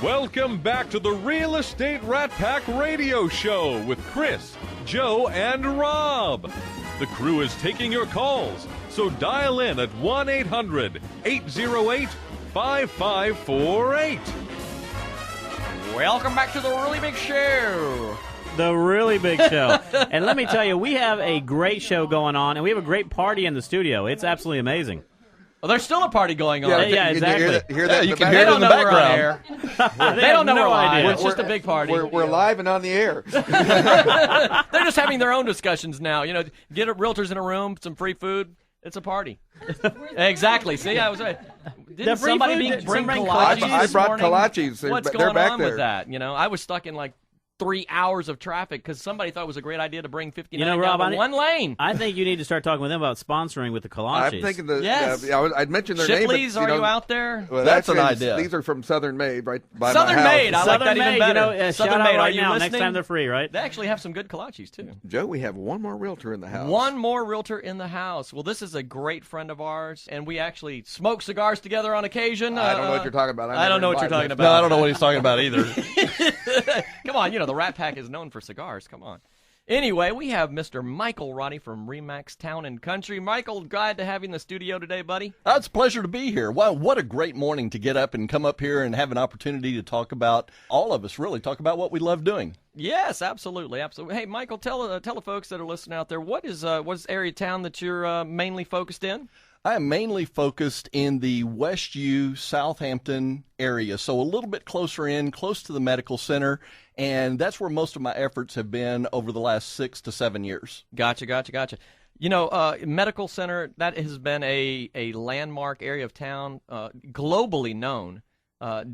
Welcome back to the Real Estate Rat Pack Radio Show with Chris, Joe, and Rob. The crew is taking your calls, so dial in at 1-800-808-5548. Welcome back to the Really Big Show. The Really Big Show. And let me tell you, we have a great show going on, and we have a great party in the studio. It's absolutely amazing. Well, there's still a party going on. Yeah, exactly. Hear that you can hear it in the background. They don't know we're live. idea. It's just a big party. We're live and on the air. They're just having their own discussions now. You know, get realtors in a room, some free food. It's a party. Exactly. See, I was right. Didn't somebody bring kolaches I this brought morning? kolaches. What's They're going back on there. with that? You know, I was stuck in like 3 hours of traffic because somebody thought it was a great idea to bring 59 Rob, down to one lane. I think you need to start talking with them about sponsoring with the kolaches. I'm thinking Yes. I'd mentioned their name. Shipley's, but, are you out there? Well, That's an actually, idea. These are from Southern Made, right by Southern my house. Made. I like that even better. Southern Southern Made Made, are right you now. listening? Next time they're free, right? They actually have some good kolaches, too. Joe, we have one more realtor in the house. One more realtor in the house. Well, this is a great friend of ours, and we actually smoke cigars together on occasion. I don't know what you're talking about. I don't know what you're talking about. No, I don't know what he's talking about either. Come on, the Rat Pack is known for cigars. Come on. Anyway, we have Mr. Michael Roddy from Remax Town and Country. Michael, glad to have you in the studio today, buddy. It's a pleasure to be here. Wow, what a great morning to get up and come up here and have an opportunity to talk about, all of us really, talk about what we love doing. Yes, absolutely, absolutely. Hey, Michael, tell the folks that are listening out there, what is area of town that you're mainly focused in? I am mainly focused in the West U, Southampton area, so a little bit closer in, close to the medical center, and that's where most of my efforts have been over the last 6 to 7 years. Gotcha. Medical center, that has been a landmark area of town, globally known.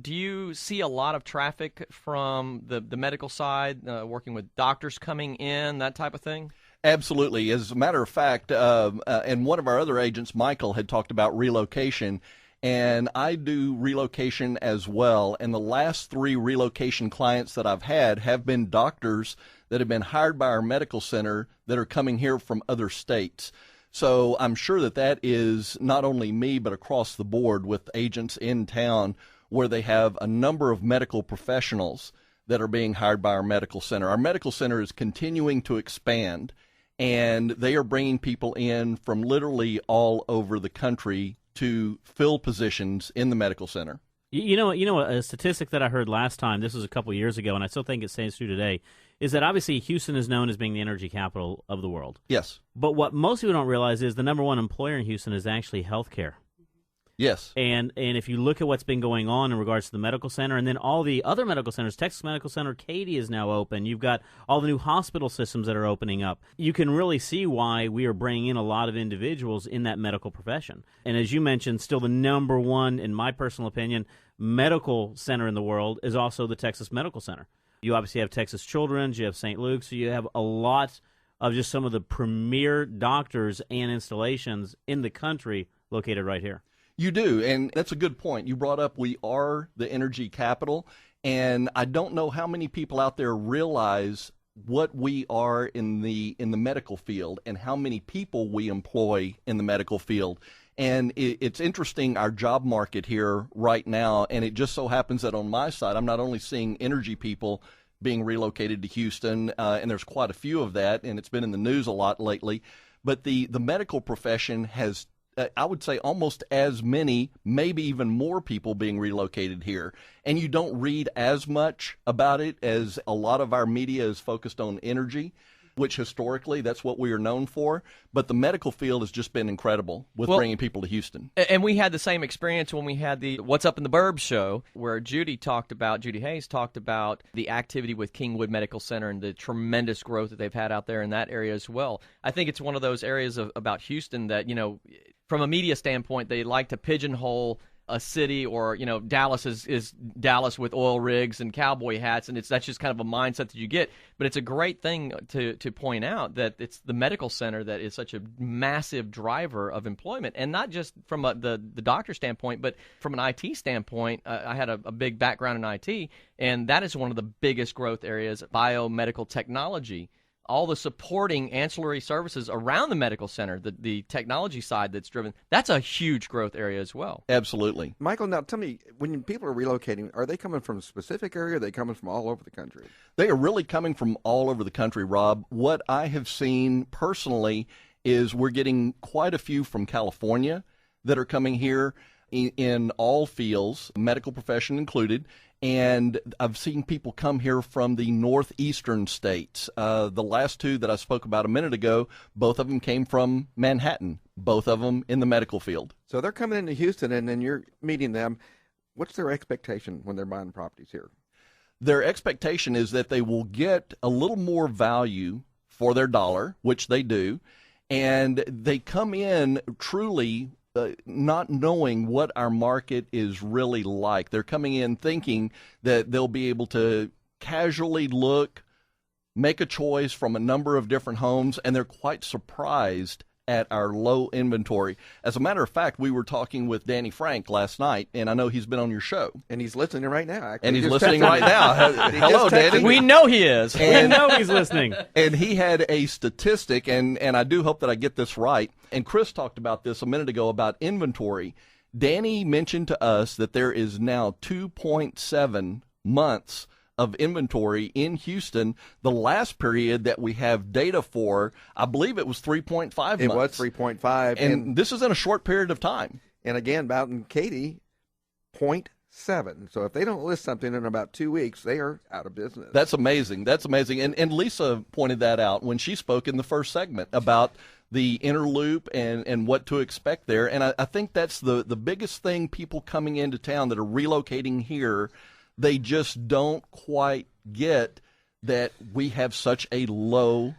Do you see a lot of traffic from the medical side, working with doctors coming in, that type of thing? Absolutely. As a matter of fact, and one of our other agents, Michael, had talked about relocation, and I do relocation as well. And the last 3 relocation clients that I've had have been doctors that have been hired by our medical center that are coming here from other states. So I'm sure that is not only me, but across the board with agents in town where they have a number of medical professionals that are being hired by our medical center. Our medical center is continuing to expand, and they are bringing people in from literally all over the country to fill positions in the medical center. You know, a statistic that I heard last time, this was a couple years ago, and I still think it stands true today, is that obviously Houston is known as being the energy capital of the world. Yes. But what most people don't realize is the number one employer in Houston is actually healthcare. Yes. And if you look at what's been going on in regards to the medical center and then all the other medical centers, Texas Medical Center, Katy is now open. You've got all the new hospital systems that are opening up. You can really see why we are bringing in a lot of individuals in that medical profession. And as you mentioned, still the number one, in my personal opinion, medical center in the world is also the Texas Medical Center. You obviously have Texas Children's, you have St. Luke's, so you have a lot of just some of the premier doctors and installations in the country located right here. You do, and that's a good point. You brought up we are the energy capital, and I don't know how many people out there realize what we are in the medical field and how many people we employ in the medical field. And it's interesting, our job market here right now, and it just so happens that on my side, I'm not only seeing energy people being relocated to Houston, and there's quite a few of that, and it's been in the news a lot lately, but the medical profession has I would say almost as many, maybe even more people being relocated here. And you don't read as much about it as a lot of our media is focused on energy, which historically that's what we are known for. But the medical field has just been incredible with bringing people to Houston. And we had the same experience when we had the What's Up in the Burbs show, where Judy Hayes talked about the activity with Kingwood Medical Center and the tremendous growth that they've had out there in that area as well. I think it's one of those areas about Houston that, from a media standpoint, they like to pigeonhole a city, or Dallas is Dallas with oil rigs and cowboy hats, and that's just kind of a mindset that you get. But it's a great thing to point out that it's the medical center that is such a massive driver of employment, and not just from the doctor standpoint, but from an IT standpoint. I had a big background in IT, and that is one of the biggest growth areas, biomedical technology. all the supporting ancillary services around the medical center, the technology side that's driven, that's a huge growth area as well. Absolutely. Michael, now tell me, when people are relocating, are they coming from a specific area, or are they coming from all over the country? They are really coming from all over the country, Rob. What I have seen personally is we're getting quite a few from California that are coming here in all fields, medical profession included. And I've seen people come here from the northeastern states. The last two that I spoke about a minute ago, both of them came from Manhattan, both of them in the medical field. So they're coming into Houston, and then you're meeting them. What's their expectation when they're buying properties here? Their expectation is that they will get a little more value for their dollar, which they do, and they come in truly not knowing what our market is really like. They're coming in thinking that they'll be able to casually look, make a choice from a number of different homes, and they're quite surprised at our low inventory. As a matter of fact, we were talking with Danny Frank last night, and I know he's been on your show. And he's listening right now, actually. And he's listening right now. Hello, Danny. We know he is. And know he's listening. And he had a statistic, and I do hope that I get this right. And Chris talked about this a minute ago about inventory. Danny mentioned to us that there is now 2.7 months of inventory in Houston. The last period that we have data for, I believe it was 3.5 months. It was 3.5. And this is in a short period of time. And again, about in Katy, 0.7. So if they don't list something in about 2 weeks, they are out of business. That's amazing. That's amazing. And Lisa pointed that out when she spoke in the first segment about the inner loop and what to expect there. And I think that's the biggest thing, people coming into town that are relocating here, they just don't quite get that we have such a low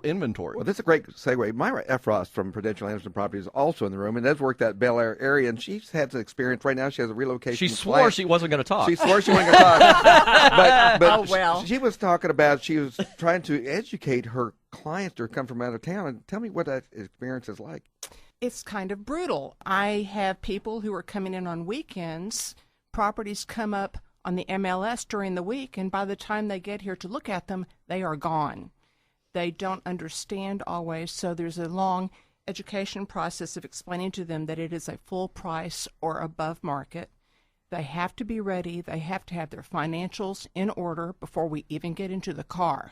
inventory. Well, this is a great segue. Myra Efros from Prudential Anderson Properties is also in the room and has worked that Bel Air area, and she's had some experience right now. She has a relocation She swore plan. she wasn't going to talk. She swore she wasn't going to talk. But Oh, well. she was talking about, she was trying to educate her clients to come from out of town. And tell me what that experience is like. It's kind of brutal. I have people who are coming in on weekends. Properties come up on the MLS during the week, and by the time they get here to look at them, they are gone. They don't understand always, so there's a long education process of explaining to them that it is a full price or above market. They have to be ready. They have to have their financials in order before we even get into the car,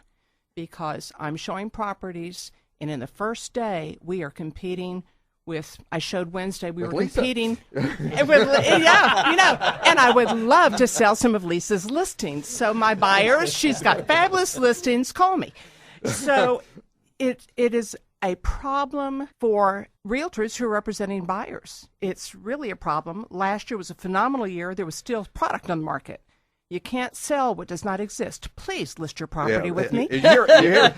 because I'm showing properties, and in the first day, we are competing with, I showed Wednesday, we were Lisa. competing. Yeah, and I would love to sell some of Lisa's listings. So my buyers, she's got fabulous listings, call me. So it is a problem for realtors who are representing buyers. It's really a problem. Last year was a phenomenal year. There was still product on the market. You can't sell what does not exist. Please list your property with me. You're here.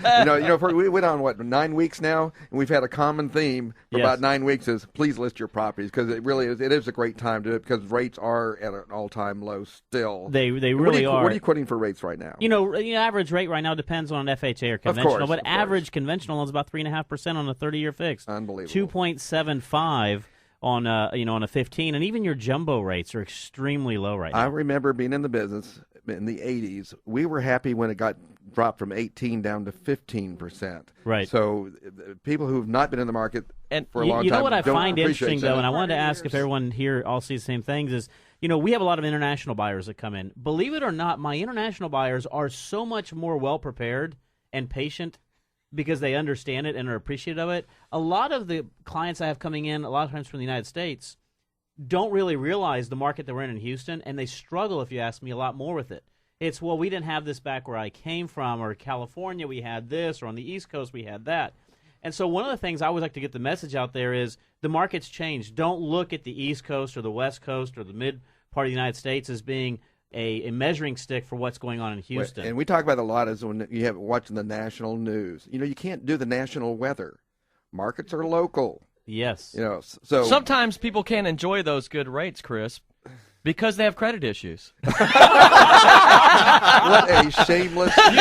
We went on, 9 weeks now, and we've had a common theme for Yes. about 9 weeks is please list your properties, because it really is. It is a great time to do it because rates are at an all-time low still. They really What are. are you quoting for rates right now? The average rate right now depends on an FHA or conventional, course, but of course. average conventional is about 3.5% on a 30-year fixed. Unbelievable. 2.75 on a 15, and even your jumbo rates are extremely low right I now. remember being in the business in the 80s. We were happy when it got dropped from 18 down to 15%. Right. So people who have not been in the market And for a long time You know what I don't find appreciate interesting, though, and I that. wanted to ask if everyone here all sees the same things, is, we have a lot of international buyers that come in. Believe it or not, my international buyers are so much more well-prepared and patient because they understand it and are appreciative of it. A lot of the clients I have coming in, a lot of times from the United States, don't really realize the market that we're in Houston, and they struggle, if you ask me, a lot more with it. It's, well, we didn't have this back where I came from, or California we had this, or on the East Coast we had that. And so one of the things I always like to get the message out there is the market's changed. Don't look at the East Coast or the West Coast or the mid part of the United States as being a measuring stick for what's going on in Houston. And we talk about it a lot is when you have watching the national news. You can't do the national weather. Markets are local. Yes. So Sometimes people can't enjoy those good rates, Chris, because they have credit issues. what a shameless plug.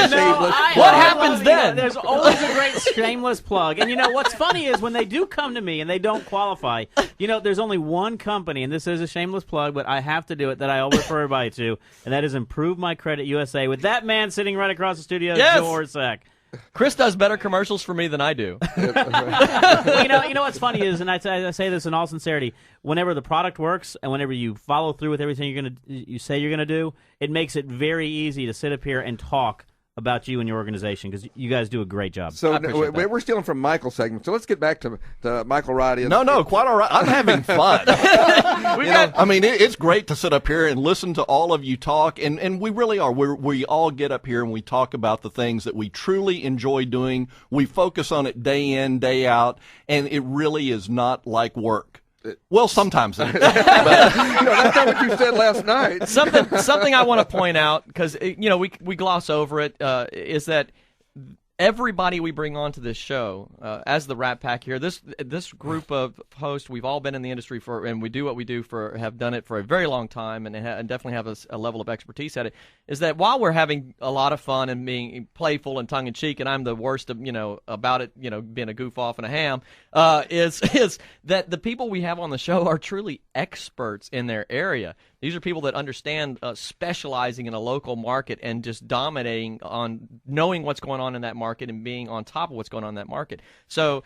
What happens then? There's always a great shameless plug. And what's funny is when they do come to me and they don't qualify, there's only one company, and this is a shameless plug, but I have to do it, that I always refer everybody to, and that is Improve My Credit USA with that man sitting right across the studio, Yes. Joe Orsak. Chris does better commercials for me than I do. Well, you know what's funny is, and I say this in all sincerity, whenever the product works and whenever you follow through with everything you say you're gonna do, it makes it very easy to sit up here and talk about you and your organization, because you guys do a great job. So we're stealing from Michael's segment. So let's get back to Michael Roddy. No, quite all right. I'm having fun. I mean, it's great to sit up here and listen to all of you talk, and we really are. We all get up here and we talk about the things that we truly enjoy doing. We focus on it day in, day out, and it really is not like work. Well, sometimes it is. That's not what you said last night. Something I want to point out, because we gloss over it, is that everybody we bring onto this show, as the Rat Pack here, this group of hosts, we've all been in the industry and we do what we do have done it for a very long time, and definitely have a level of expertise at it. Is that while we're having a lot of fun and being playful and tongue in cheek, and I'm the worst of about it, being a goof off and a ham, is that the people we have on the show are truly experts in their area. These are people that understand specializing in a local market and just dominating on knowing what's going on in that market and being on top of what's going on in that market. So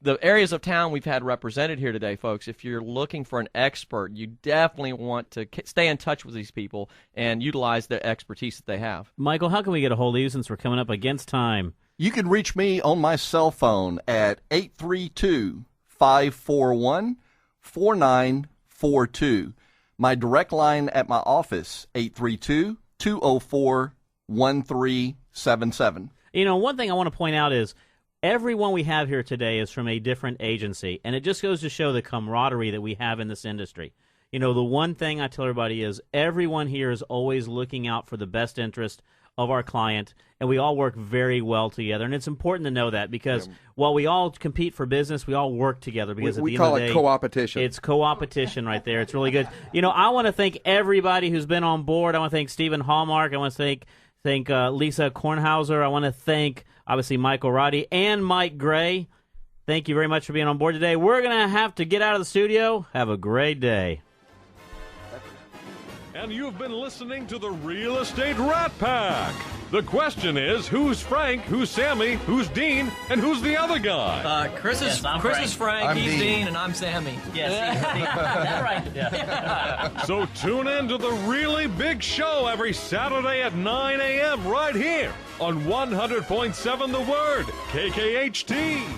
the areas of town we've had represented here today, folks, if you're looking for an expert, you definitely want to stay in touch with these people and utilize the expertise that they have. Michael, how can we get a hold of you since we're coming up against time? You can reach me on my cell phone at 832-541-4942. My direct line at my office, 832-204-1377. One thing I want to point out is everyone we have here today is from a different agency, and it just goes to show the camaraderie that we have in this industry. The one thing I tell everybody is everyone here is always looking out for the best interest of our client, and we all work very well together. And it's important to know that, because while we all compete for business, we all work together, because at the end of the day, we call it co-opetition. It's co-opetition right there. It's really good. I want to thank everybody who's been on board. I want to thank Stephen Hallmark. I want to thank Lisa Kornhauser. I want to thank, obviously, Michael Roddy and Mike Gray. Thank you very much for being on board today. We're going to have to get out of the studio. Have a great day. And you've been listening to the Real Estate Rat Pack. The question is, who's Frank, who's Sammy, who's Dean, and who's the other guy? Chris is Frank, I'm he's Dean. Dean, and I'm Sammy. Yes, that's right. Yeah. So tune in to the really big show every Saturday at 9 a.m. right here on 100.7 The Word, KKHT.